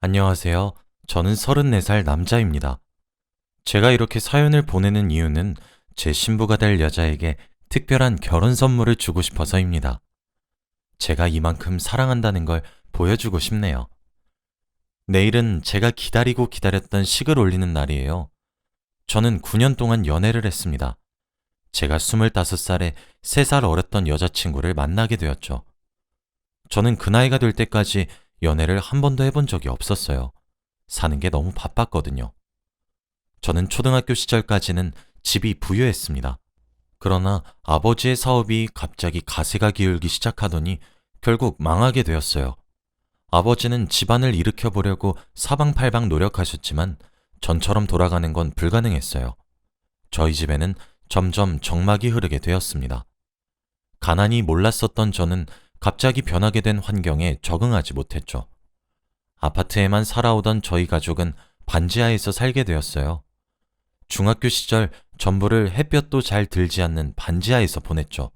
안녕하세요. 저는 34살 남자입니다. 제가 이렇게 사연을 보내는 이유는 제 신부가 될 여자에게 특별한 결혼 선물을 주고 싶어서입니다. 제가 이만큼 사랑한다는 걸 보여주고 싶네요. 내일은 제가 기다리고 기다렸던 식을 올리는 날이에요. 저는 9년 동안 연애를 했습니다. 제가 25살에 3살 어렸던 여자친구를 만나게 되었죠. 저는 그 나이가 될 때까지 연애를 한 번도 해본 적이 없었어요. 사는 게 너무 바빴거든요. 저는 초등학교 시절까지는 집이 부유했습니다. 그러나 아버지의 사업이 갑자기 가세가 기울기 시작하더니 결국 망하게 되었어요. 아버지는 집안을 일으켜 보려고 사방팔방 노력하셨지만 전처럼 돌아가는 건 불가능했어요. 저희 집에는 점점 정막이 흐르게 되었습니다. 가난이 몰랐었던 저는 갑자기 변하게 된 환경에 적응하지 못했죠. 아파트에만 살아오던 저희 가족은 반지하에서 살게 되었어요. 중학교 시절 전부를 햇볕도 잘 들지 않는 반지하에서 보냈죠.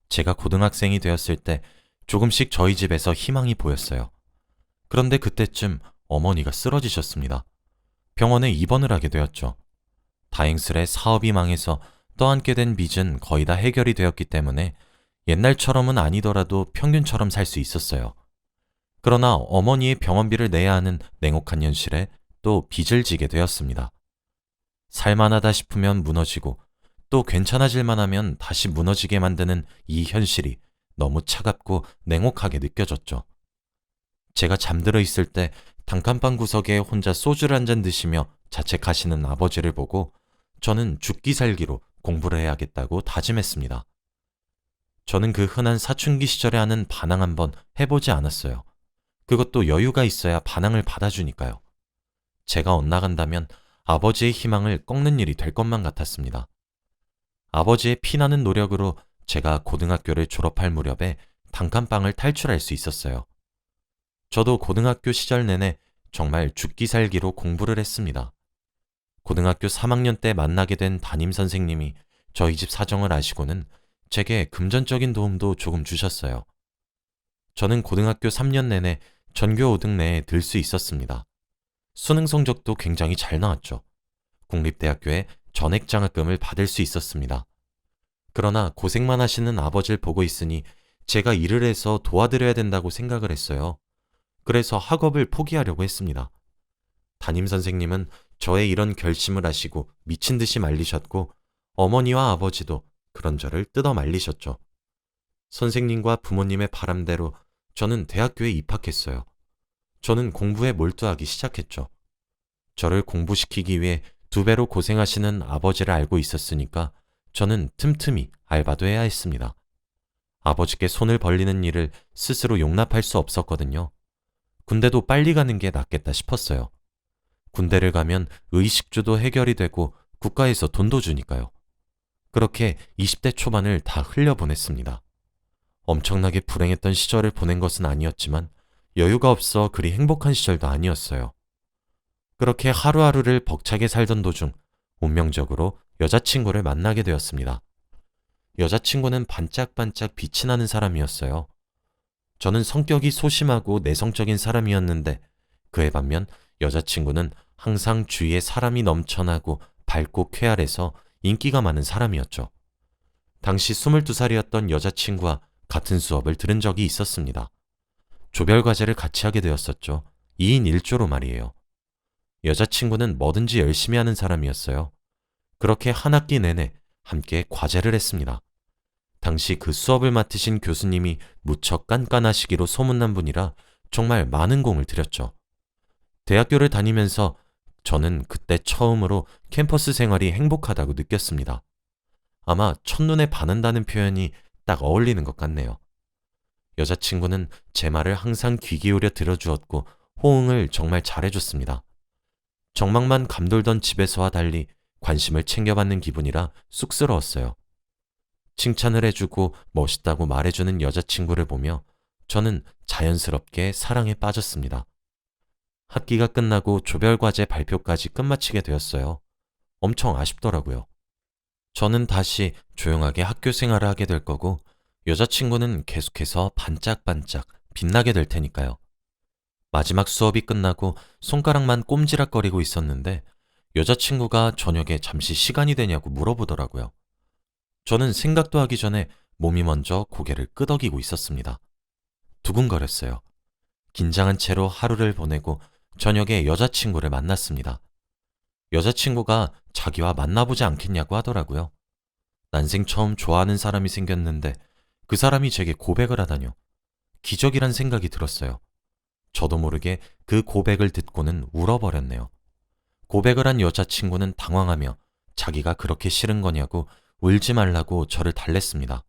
제가 고등학생이 되었을 때 조금씩 저희 집에서 희망이 보였어요. 그런데 그때쯤 어머니가 쓰러지셨습니다. 병원에 입원을 하게 되었죠. 다행스레 사업이 망해서 떠안게 된 빚은 거의 다 해결이 되었기 때문에 옛날처럼은 아니더라도 평균처럼 살 수 있었어요. 그러나 어머니의 병원비를 내야 하는 냉혹한 현실에 또 빚을 지게 되었습니다. 살만하다 싶으면 무너지고 또 괜찮아질 만하면 다시 무너지게 만드는 이 현실이 너무 차갑고 냉혹하게 느껴졌죠. 제가 잠들어 있을 때 단칸방 구석에 혼자 소주를 한 잔 드시며 자책하시는 아버지를 보고 저는 죽기 살기로 공부를 해야겠다고 다짐했습니다. 저는 그 흔한 사춘기 시절에 하는 반항 한번 해보지 않았어요. 그것도 여유가 있어야 반항을 받아주니까요. 제가 엇나간다면 아버지의 희망을 꺾는 일이 될 것만 같았습니다. 아버지의 피나는 노력으로 제가 고등학교를 졸업할 무렵에 단칸방을 탈출할 수 있었어요. 저도 고등학교 시절 내내 정말 죽기 살기로 공부를 했습니다. 고등학교 3학년 때 만나게 된 담임 선생님이 저희 집 사정을 아시고는 제게 금전적인 도움도 조금 주셨어요. 저는 고등학교 3년 내내 전교 5등 내에 들 수 있었습니다. 수능 성적도 굉장히 잘 나왔죠. 국립대학교에 전액 장학금을 받을 수 있었습니다. 그러나 고생만 하시는 아버지를 보고 있으니 제가 일을 해서 도와드려야 된다고 생각을 했어요. 그래서 학업을 포기하려고 했습니다. 담임 선생님은 저의 이런 결심을 하시고 미친 듯이 말리셨고 어머니와 아버지도 그런 저를 뜯어 말리셨죠. 선생님과 부모님의 바람대로 저는 대학교에 입학했어요. 저는 공부에 몰두하기 시작했죠. 저를 공부시키기 위해 2배로 고생하시는 아버지를 알고 있었으니까 저는 틈틈이 알바도 해야 했습니다. 아버지께 손을 벌리는 일을 스스로 용납할 수 없었거든요. 군대도 빨리 가는 게 낫겠다 싶었어요. 군대를 가면 의식주도 해결이 되고 국가에서 돈도 주니까요. 그렇게 20대 초반을 다 흘려보냈습니다. 엄청나게 불행했던 시절을 보낸 것은 아니었지만 여유가 없어 그리 행복한 시절도 아니었어요. 그렇게 하루하루를 벅차게 살던 도중 운명적으로 여자친구를 만나게 되었습니다. 여자친구는 반짝반짝 빛이 나는 사람이었어요. 저는 성격이 소심하고 내성적인 사람이었는데 그에 반면 여자친구는 항상 주위에 사람이 넘쳐나고 밝고 쾌활해서 인기가 많은 사람이었죠. 당시 22살이었던 여자친구와 같은 수업을 들은 적이 있었습니다. 조별 과제를 같이 하게 되었었죠. 2인 1조로 말이에요. 여자친구는 뭐든지 열심히 하는 사람이었어요. 그렇게 한 학기 내내 함께 과제를 했습니다. 당시 그 수업을 맡으신 교수님이 무척 깐깐하시기로 소문난 분이라 정말 많은 공을 들였죠. 대학교를 다니면서 저는 그때 처음으로 캠퍼스 생활이 행복하다고 느꼈습니다. 아마 첫눈에 반한다는 표현이 딱 어울리는 것 같네요. 여자친구는 제 말을 항상 귀 기울여 들어주었고 호응을 정말 잘해줬습니다. 정막만 감돌던 집에서와 달리 관심을 챙겨받는 기분이라 쑥스러웠어요. 칭찬을 해주고 멋있다고 말해주는 여자친구를 보며 저는 자연스럽게 사랑에 빠졌습니다. 학기가 끝나고 조별과제 발표까지 끝마치게 되었어요. 엄청 아쉽더라고요. 저는 다시 조용하게 학교 생활을 하게 될 거고 여자친구는 계속해서 반짝반짝 빛나게 될 테니까요. 마지막 수업이 끝나고 손가락만 꼼지락거리고 있었는데 여자친구가 저녁에 잠시 시간이 되냐고 물어보더라고요. 저는 생각도 하기 전에 몸이 먼저 고개를 끄덕이고 있었습니다. 두근거렸어요. 긴장한 채로 하루를 보내고 저녁에 여자친구를 만났습니다. 여자친구가 자기와 만나보지 않겠냐고 하더라고요. 난생 처음 좋아하는 사람이 생겼는데 그 사람이 제게 고백을 하다뇨. 기적이란 생각이 들었어요. 저도 모르게 그 고백을 듣고는 울어버렸네요. 고백을 한 여자친구는 당황하며 자기가 그렇게 싫은 거냐고 울지 말라고 저를 달랬습니다.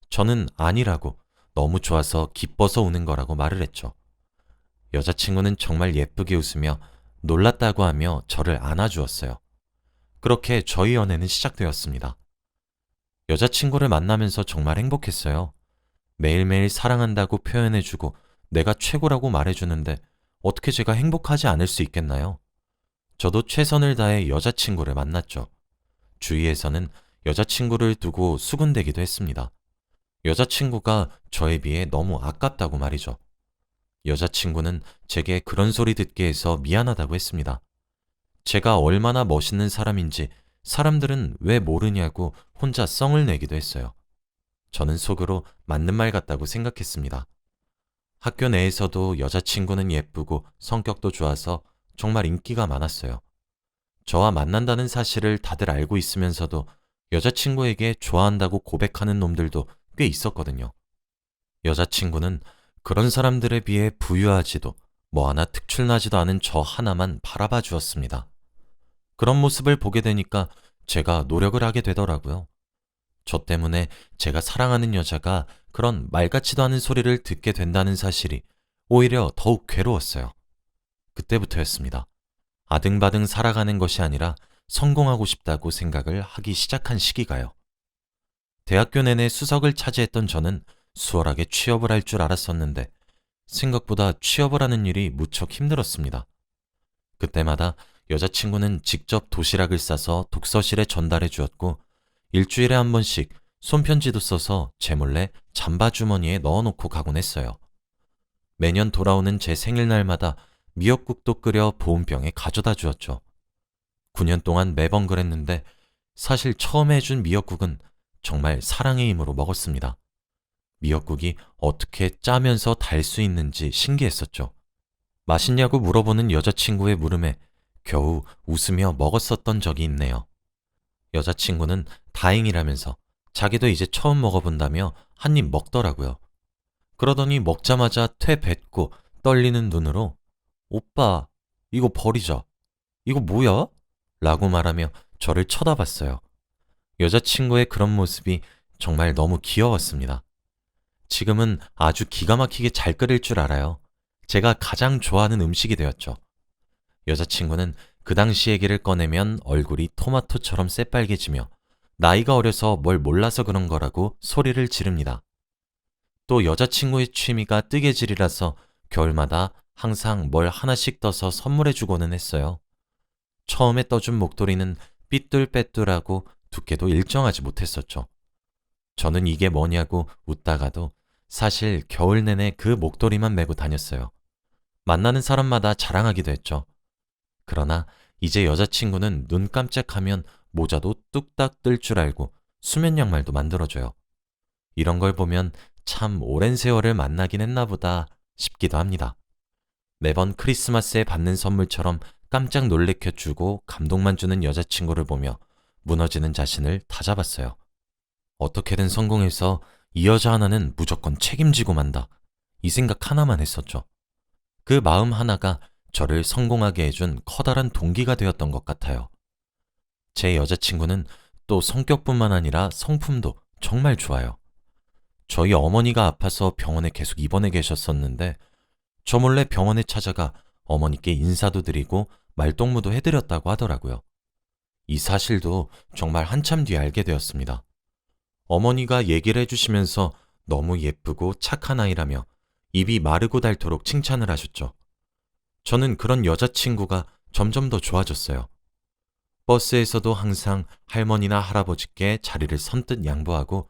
저는 아니라고 너무 좋아서 기뻐서 우는 거라고 말을 했죠. 여자친구는 정말 예쁘게 웃으며 놀랐다고 하며 저를 안아주었어요. 그렇게 저희 연애는 시작되었습니다. 여자친구를 만나면서 정말 행복했어요. 매일매일 사랑한다고 표현해주고 내가 최고라고 말해주는데 어떻게 제가 행복하지 않을 수 있겠나요? 저도 최선을 다해 여자친구를 만났죠. 주위에서는 여자친구를 두고 수군대기도 했습니다. 여자친구가 저에 비해 너무 아깝다고 말이죠. 여자친구는 제게 그런 소리 듣게 해서 미안하다고 했습니다. 제가 얼마나 멋있는 사람인지 사람들은 왜 모르냐고 혼자 썽을 내기도 했어요. 저는 속으로 맞는 말 같다고 생각했습니다. 학교 내에서도 여자친구는 예쁘고 성격도 좋아서 정말 인기가 많았어요. 저와 만난다는 사실을 다들 알고 있으면서도 여자친구에게 좋아한다고 고백하는 놈들도 꽤 있었거든요. 여자친구는 그런 사람들에 비해 부유하지도 뭐 하나 특출나지도 않은 저 하나만 바라봐 주었습니다. 그런 모습을 보게 되니까 제가 노력을 하게 되더라고요. 저 때문에 제가 사랑하는 여자가 그런 말 같지도 않은 소리를 듣게 된다는 사실이 오히려 더욱 괴로웠어요. 그때부터였습니다. 아등바등 살아가는 것이 아니라 성공하고 싶다고 생각을 하기 시작한 시기가요. 대학교 내내 수석을 차지했던 저는 수월하게 취업을 할 줄 알았었는데 생각보다 취업을 하는 일이 무척 힘들었습니다. 그때마다 여자친구는 직접 도시락을 싸서 독서실에 전달해 주었고 일주일에 한 번씩 손편지도 써서 제 몰래 잠바 주머니에 넣어놓고 가곤 했어요. 매년 돌아오는 제 생일날마다 미역국도 끓여 보온병에 가져다 주었죠. 9년 동안 매번 그랬는데 사실 처음 해준 미역국은 정말 사랑의 힘으로 먹었습니다. 미역국이 어떻게 짜면서 달 수 있는지 신기했었죠. 맛있냐고 물어보는 여자친구의 물음에 겨우 웃으며 먹었었던 적이 있네요. 여자친구는 다행이라면서 자기도 이제 처음 먹어본다며 한 입 먹더라고요. 그러더니 먹자마자 퇴 뱉고 떨리는 눈으로 오빠, 이거 버리자. 이거 뭐야? 라고 말하며 저를 쳐다봤어요. 여자친구의 그런 모습이 정말 너무 귀여웠습니다. 지금은 아주 기가 막히게 잘 끓일 줄 알아요. 제가 가장 좋아하는 음식이 되었죠. 여자친구는 그 당시 얘기를 꺼내면 얼굴이 토마토처럼 새빨개지며 나이가 어려서 뭘 몰라서 그런 거라고 소리를 지릅니다. 또 여자친구의 취미가 뜨개질이라서 겨울마다 항상 뭘 하나씩 떠서 선물해 주고는 했어요. 처음에 떠준 목도리는 삐뚤빼뚤하고 두께도 일정하지 못했었죠. 저는 이게 뭐냐고 웃다가도 사실 겨울 내내 그 목도리만 메고 다녔어요. 만나는 사람마다 자랑하기도 했죠. 그러나 이제 여자친구는 눈 깜짝하면 모자도 뚝딱 뜰 줄 알고 수면 양말도 만들어줘요. 이런 걸 보면 참 오랜 세월을 만나긴 했나 보다 싶기도 합니다. 매번 크리스마스에 받는 선물처럼 깜짝 놀래켜주고 감동만 주는 여자친구를 보며 무너지는 자신을 다잡았어요. 어떻게든 성공해서 이 여자 하나는 무조건 책임지고 만다. 이 생각 하나만 했었죠. 그 마음 하나가 저를 성공하게 해준 커다란 동기가 되었던 것 같아요. 제 여자친구는 또 성격뿐만 아니라 성품도 정말 좋아요. 저희 어머니가 아파서 병원에 계속 입원해 계셨었는데 저 몰래 병원에 찾아가 어머니께 인사도 드리고 말동무도 해드렸다고 하더라고요. 이 사실도 정말 한참 뒤에 알게 되었습니다. 어머니가 얘기를 해주시면서 너무 예쁘고 착한 아이라며 입이 마르고 닳도록 칭찬을 하셨죠. 저는 그런 여자친구가 점점 더 좋아졌어요. 버스에서도 항상 할머니나 할아버지께 자리를 선뜻 양보하고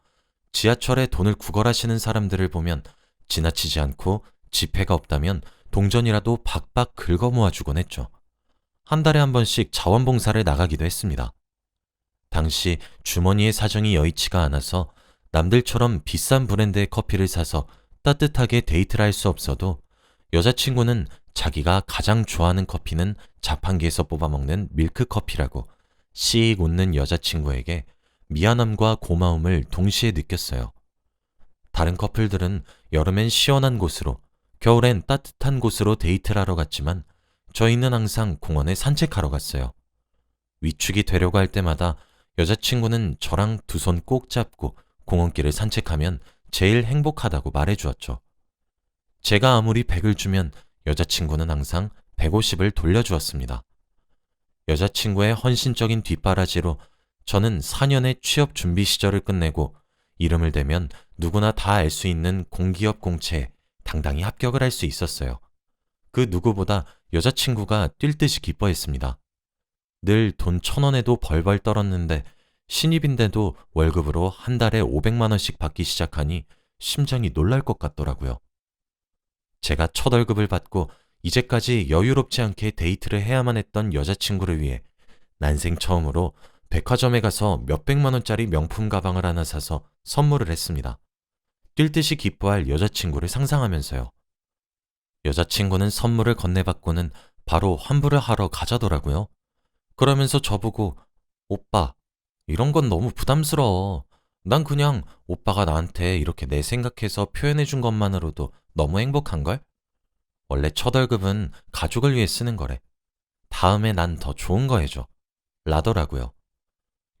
지하철에 돈을 구걸하시는 사람들을 보면 지나치지 않고 지폐가 없다면 동전이라도 박박 긁어 모아주곤 했죠. 한 달에 한 번씩 자원봉사를 나가기도 했습니다. 당시 주머니의 사정이 여의치가 않아서 남들처럼 비싼 브랜드의 커피를 사서 따뜻하게 데이트를 할 수 없어도 여자친구는 자기가 가장 좋아하는 커피는 자판기에서 뽑아먹는 밀크커피라고 씩 웃는 여자친구에게 미안함과 고마움을 동시에 느꼈어요. 다른 커플들은 여름엔 시원한 곳으로, 겨울엔 따뜻한 곳으로 데이트를 하러 갔지만 저희는 항상 공원에 산책하러 갔어요. 위축이 되려고 할 때마다 여자친구는 저랑 두 손 꼭 잡고 공원길을 산책하면 제일 행복하다고 말해주었죠. 제가 아무리 100을 주면 여자친구는 항상 150을 돌려주었습니다. 여자친구의 헌신적인 뒷바라지로 저는 4년의 취업 준비 시절을 끝내고 이름을 대면 누구나 다 알 수 있는 공기업 공채에 당당히 합격을 할 수 있었어요. 그 누구보다 여자친구가 뛸 듯이 기뻐했습니다. 늘 돈 1,000원에도 벌벌 떨었는데 신입인데도 월급으로 한 달에 500만 원씩 받기 시작하니 심장이 놀랄 것 같더라고요. 제가 첫 월급을 받고 이제까지 여유롭지 않게 데이트를 해야만 했던 여자친구를 위해 난생 처음으로 백화점에 가서 몇백만 원짜리 명품 가방을 하나 사서 선물을 했습니다. 뛸 듯이 기뻐할 여자친구를 상상하면서요. 여자친구는 선물을 건네받고는 바로 환불을 하러 가자더라고요. 그러면서 저보고 오빠, 이런 건 너무 부담스러워. 난 그냥 오빠가 나한테 이렇게 내 생각해서 표현해준 것만으로도 너무 행복한걸? 원래 첫 월급은 가족을 위해 쓰는 거래. 다음에 난 더 좋은 거 해줘. 라더라고요.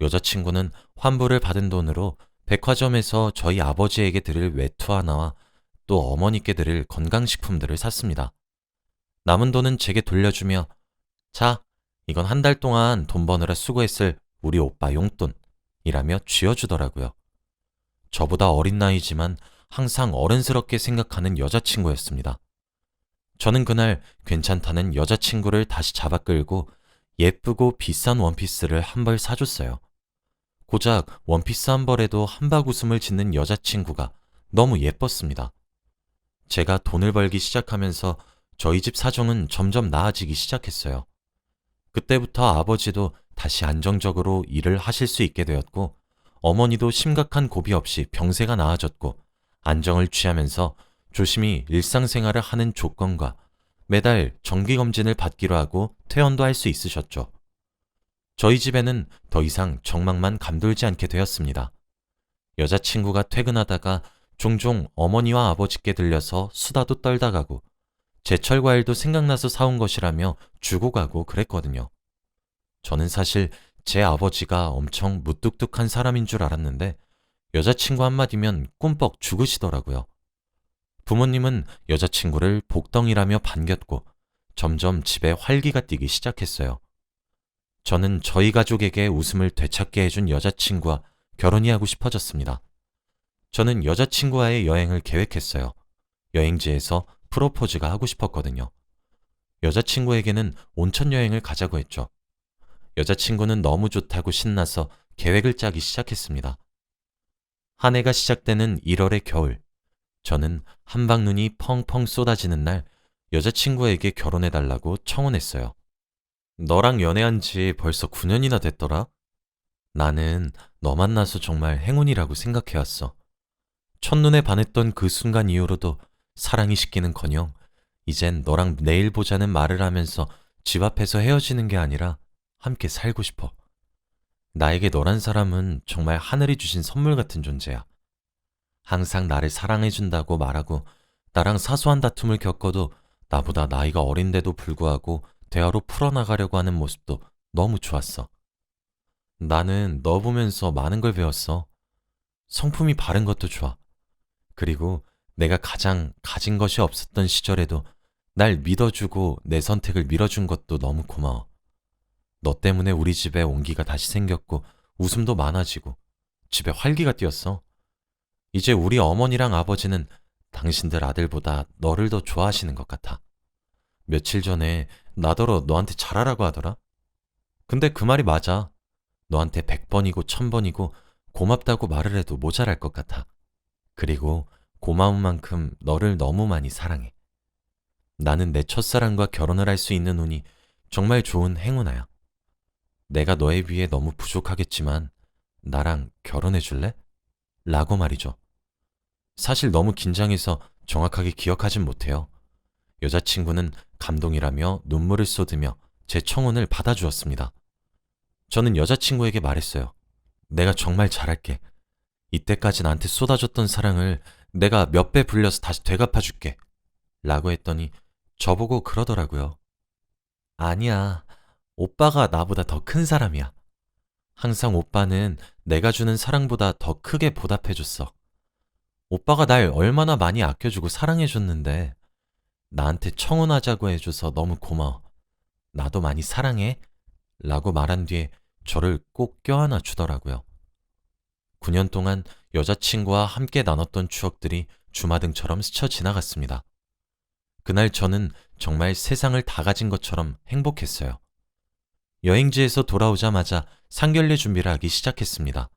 여자친구는 환불을 받은 돈으로 백화점에서 저희 아버지에게 드릴 외투 하나와 또 어머니께 드릴 건강식품들을 샀습니다. 남은 돈은 제게 돌려주며 자, 이건 한 달 동안 돈 버느라 수고했을 우리 오빠 용돈이라며 쥐어주더라고요. 저보다 어린 나이지만 항상 어른스럽게 생각하는 여자친구였습니다. 저는 그날 괜찮다는 여자친구를 다시 잡아 끌고 예쁘고 비싼 원피스를 한 벌 사줬어요. 고작 원피스 한 벌에도 한박 웃음을 짓는 여자친구가 너무 예뻤습니다. 제가 돈을 벌기 시작하면서 저희 집 사정은 점점 나아지기 시작했어요. 그때부터 아버지도 다시 안정적으로 일을 하실 수 있게 되었고 어머니도 심각한 고비 없이 병세가 나아졌고 안정을 취하면서 조심히 일상생활을 하는 조건과 매달 정기검진을 받기로 하고 퇴원도 할 수 있으셨죠. 저희 집에는 더 이상 정막만 감돌지 않게 되었습니다. 여자친구가 퇴근하다가 종종 어머니와 아버지께 들려서 수다도 떨다 가고 제철 과일도 생각나서 사온 것이라며 주고 가고 그랬거든요. 저는 사실 제 아버지가 엄청 무뚝뚝한 사람인 줄 알았는데 여자친구 한마디면 꿈뻑 죽으시더라고요. 부모님은 여자친구를 복덩이라며 반겼고 점점 집에 활기가 뛰기 시작했어요. 저는 저희 가족에게 웃음을 되찾게 해준 여자친구와 결혼이 하고 싶어졌습니다. 저는 여자친구와의 여행을 계획했어요. 여행지에서 프로포즈가 하고 싶었거든요. 여자친구에게는 온천 여행을 가자고 했죠. 여자친구는 너무 좋다고 신나서 계획을 짜기 시작했습니다. 한 해가 시작되는 1월의 겨울, 저는 한방눈이 펑펑 쏟아지는 날 여자친구에게 결혼해달라고 청혼했어요. 너랑 연애한 지 벌써 9년이나 됐더라? 나는 너 만나서 정말 행운이라고 생각해왔어. 첫눈에 반했던 그 순간 이후로도 사랑이 식기는커녕 이젠 너랑 내일 보자는 말을 하면서 집 앞에서 헤어지는 게 아니라 함께 살고 싶어. 나에게 너란 사람은 정말 하늘이 주신 선물 같은 존재야. 항상 나를 사랑해준다고 말하고 나랑 사소한 다툼을 겪어도 나보다 나이가 어린데도 불구하고 대화로 풀어나가려고 하는 모습도 너무 좋았어. 나는 너 보면서 많은 걸 배웠어. 성품이 바른 것도 좋아. 그리고 내가 가장 가진 것이 없었던 시절에도 날 믿어주고 내 선택을 밀어준 것도 너무 고마워. 너 때문에 우리 집에 온기가 다시 생겼고 웃음도 많아지고 집에 활기가 뛰었어. 이제 우리 어머니랑 아버지는 당신들 아들보다 너를 더 좋아하시는 것 같아. 며칠 전에 나더러 너한테 잘하라고 하더라. 근데 그 말이 맞아. 너한테 100번이고 1000번이고 고맙다고 말을 해도 모자랄 것 같아. 그리고 고마운 만큼 너를 너무 많이 사랑해. 나는 내 첫사랑과 결혼을 할 수 있는 운이 정말 좋은 행운아야. 내가 너에 비해 너무 부족하겠지만 나랑 결혼해 줄래? 라고 말이죠. 사실 너무 긴장해서 정확하게 기억하진 못해요. 여자친구는 감동이라며 눈물을 쏟으며 제 청혼을 받아주었습니다. 저는 여자친구에게 말했어요. 내가 정말 잘할게. 이때까지 나한테 쏟아줬던 사랑을 내가 몇 배 불려서 다시 되갚아줄게. 라고 했더니 저보고 그러더라고요. 아니야. 오빠가 나보다 더 큰 사람이야. 항상 오빠는 내가 주는 사랑보다 더 크게 보답해줬어. 오빠가 날 얼마나 많이 아껴주고 사랑해줬는데 나한테 청혼하자고 해줘서 너무 고마워. 나도 많이 사랑해. 라고 말한 뒤에 저를 꼭 껴안아 주더라고요. 9년 동안 여자친구와 함께 나눴던 추억들이 주마등처럼 스쳐 지나갔습니다. 그날 저는 정말 세상을 다 가진 것처럼 행복했어요. 여행지에서 돌아오자마자 상견례 준비를 하기 시작했습니다.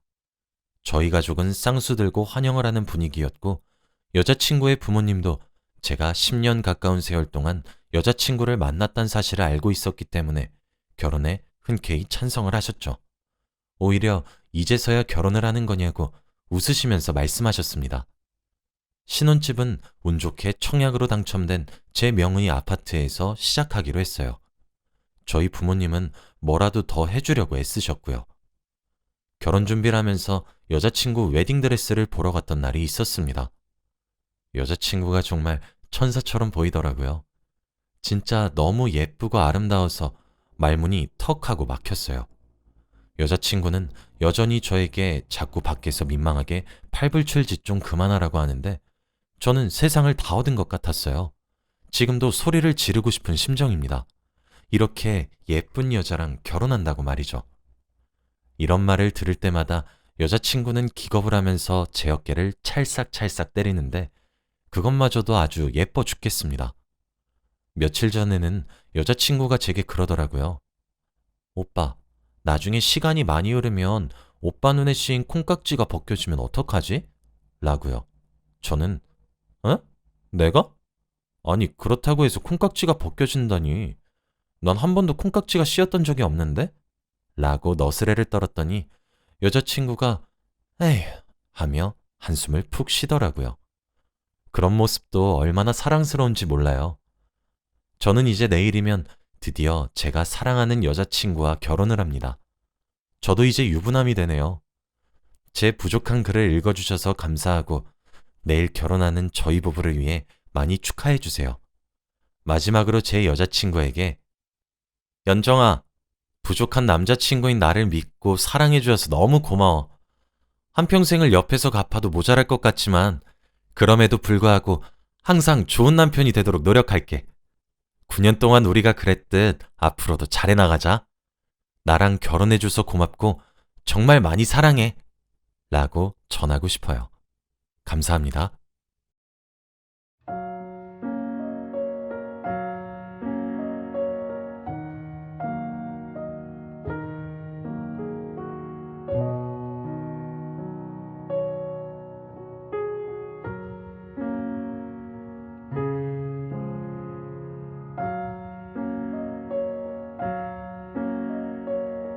저희 가족은 쌍수 들고 환영을 하는 분위기였고 여자친구의 부모님도 제가 10년 가까운 세월 동안 여자친구를 만났다는 사실을 알고 있었기 때문에 결혼에 흔쾌히 찬성을 하셨죠. 오히려 이제서야 결혼을 하는 거냐고 웃으시면서 말씀하셨습니다. 신혼집은 운 좋게 청약으로 당첨된 제 명의 아파트에서 시작하기로 했어요. 저희 부모님은 뭐라도 더 해주려고 애쓰셨고요. 결혼 준비를 하면서 여자친구 웨딩드레스를 보러 갔던 날이 있었습니다. 여자친구가 정말 천사처럼 보이더라고요. 진짜 너무 예쁘고 아름다워서 말문이 턱 하고 막혔어요. 여자친구는 여전히 저에게 자꾸 밖에서 민망하게 팔불출짓 좀 그만하라고 하는데 저는 세상을 다 얻은 것 같았어요. 지금도 소리를 지르고 싶은 심정입니다. 이렇게 예쁜 여자랑 결혼한다고 말이죠. 이런 말을 들을 때마다 여자친구는 기겁을 하면서 제 어깨를 찰싹찰싹 때리는데 그것마저도 아주 예뻐 죽겠습니다. 며칠 전에는 여자친구가 제게 그러더라고요. 오빠, 나중에 시간이 많이 흐르면 오빠 눈에 씌인 콩깍지가 벗겨지면 어떡하지? 라고요. 저는 에? 내가? 아니 그렇다고 해서 콩깍지가 벗겨진다니. 난 한 번도 콩깍지가 씌었던 적이 없는데? 라고 너스레를 떨었더니 여자친구가 에휴 하며 한숨을 푹 쉬더라고요. 그런 모습도 얼마나 사랑스러운지 몰라요. 저는 이제 내일이면 드디어 제가 사랑하는 여자친구와 결혼을 합니다. 저도 이제 유부남이 되네요. 제 부족한 글을 읽어주셔서 감사하고 내일 결혼하는 저희 부부를 위해 많이 축하해 주세요. 마지막으로 제 여자친구에게 연정아, 부족한 남자친구인 나를 믿고 사랑해 주셔서 너무 고마워. 한평생을 옆에서 갚아도 모자랄 것 같지만 그럼에도 불구하고 항상 좋은 남편이 되도록 노력할게. 9년 동안 우리가 그랬듯 앞으로도 잘해 나가자. 나랑 결혼해줘서 고맙고 정말 많이 사랑해. 라고 전하고 싶어요. 감사합니다.